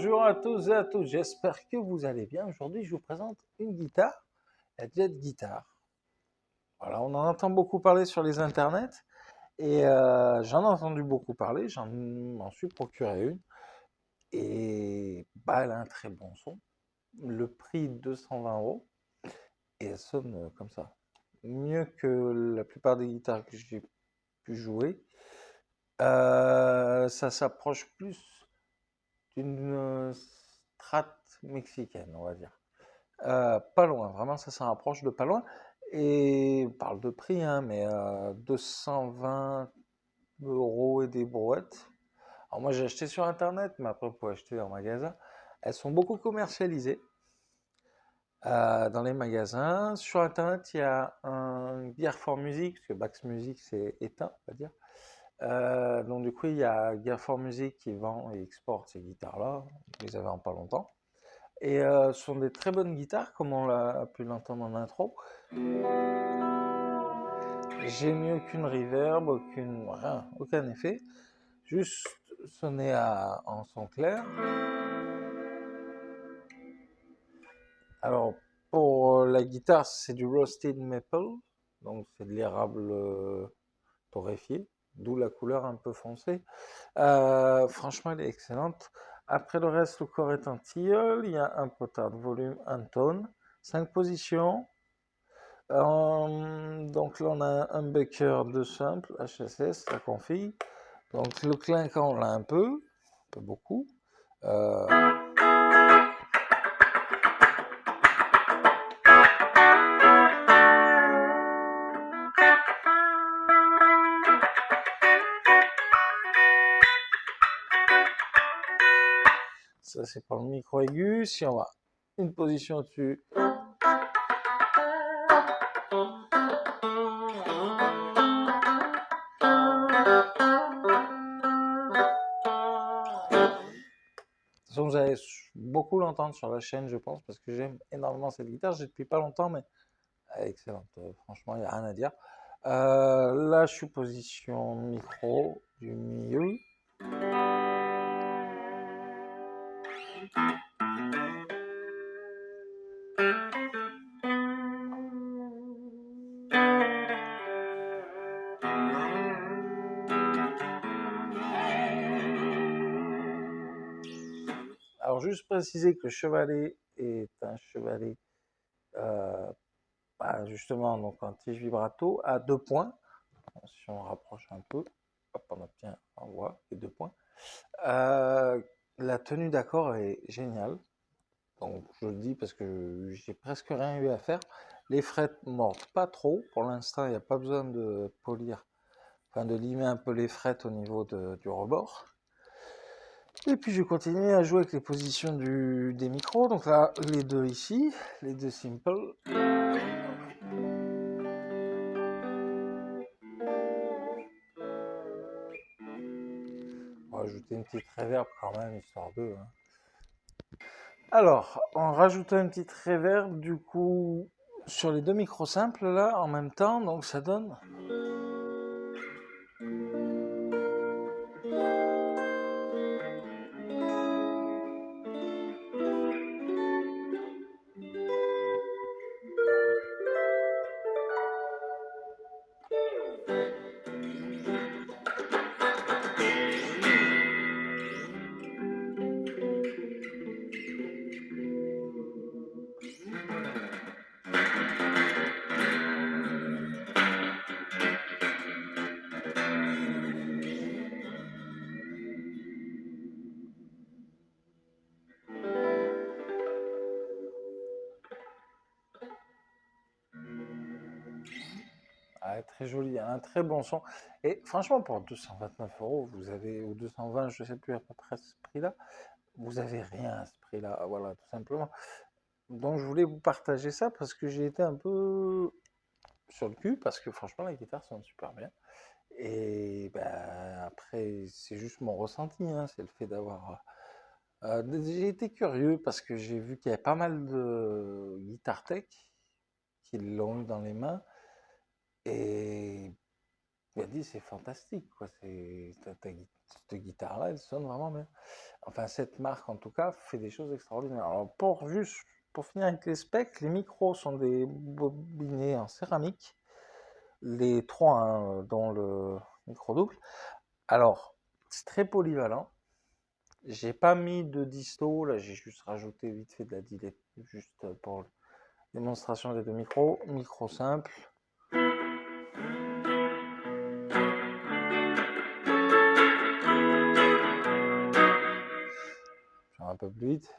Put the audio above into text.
Bonjour à tous et à toutes, j'espère que vous allez bien. Aujourd'hui, je vous présente une guitare, la Jet Guitar. Voilà, on en entend beaucoup parler sur les internets et j'en ai entendu beaucoup parler, m'en suis procuré une et bah, elle a un très bon son. Le prix 220 € et elle sonne comme ça. Mieux que la plupart des guitares que j'ai pu jouer. Ça s'approche plus d'une Strat mexicaine, on va dire. Pas loin, vraiment ça s'en rapproche de pas loin. Et on parle de prix, hein, mais 220 € et des brouettes. Alors moi j'ai acheté sur internet, mais après vous pouvez acheter en magasin. Elles sont beaucoup commercialisées dans les magasins. Sur internet il y a un Gear for Music, parce que Bax Music c'est éteint, on va dire. Donc du coup il y a Gear for Music qui vend et exporte ces guitares-là. Vous les avez en pas longtemps. Et ce sont des très bonnes guitares, comme on l'a pu l'entendre en intro. J'ai mis aucune reverb, rien, aucun effet. Juste sonner en son clair. Alors, pour la guitare, c'est du Roasted Maple. Donc, c'est de l'érable torréfié, d'où la couleur un peu foncée. Franchement, elle est excellente. Après le reste, le corps est en tilleul. Il y a un potard de volume, un tone, 5 positions. Donc là, on a un humbucker de simple, HSS, la config. Donc le clinquant, on l'a un peu beaucoup. Euh, Ça, c'est pour le micro aigu. Si on va une position au-dessus, de toute façon, vous allez beaucoup l'entendre sur la chaîne, je pense, parce que j'aime énormément cette guitare. J'ai depuis pas longtemps, mais elle est excellente. Franchement, il n'y a rien à dire. Là, je suis position micro du milieu. Alors, juste préciser que le chevalet est un chevalet, justement, donc un tige vibrato à 2 points. Si on rapproche un peu, hop, on obtient, on voit les 2 points. La tenue d'accord est géniale. Donc, je le dis parce que j'ai presque rien eu à faire. Les frettes mordent pas trop. Pour l'instant, il n'y a pas besoin de polir, enfin de limer un peu les frettes au niveau du rebord. Et puis je continue à jouer avec les positions des micros. Donc là, les deux ici, les deux simple. On va rajouter une petite reverb quand même, histoire de. Hein. Alors, en rajoutant une petite reverb, du coup, sur les deux micros simples là, en même temps, donc ça donne. Ah, très joli, un très bon son. Et franchement, pour 229 €, vous avez, ou 220, je ne sais plus à peu près ce prix-là, vous avez rien à ce prix-là, voilà, tout simplement. Donc je voulais vous partager ça parce que j'ai été un peu sur le cul, parce que franchement, la guitare sonne super bien. Et ben, après, c'est juste mon ressenti, hein, c'est le fait d'avoir... j'ai été curieux parce que j'ai vu qu'il y avait pas mal de guitare tech qui l'ont eu dans les mains. Et m'a dit, c'est fantastique, quoi. Cette guitare-là, elle sonne vraiment bien. Enfin, cette marque, en tout cas, fait des choses extraordinaires. Alors, pour finir avec les specs, les micros sont des bobinets en céramique, les trois, hein, dont le micro double. Alors, c'est très polyvalent. J'ai pas mis de disto, là, j'ai juste rajouté vite fait de la delay, juste pour démonstration des deux micros. Micro simple. Je vais un peu plus vite.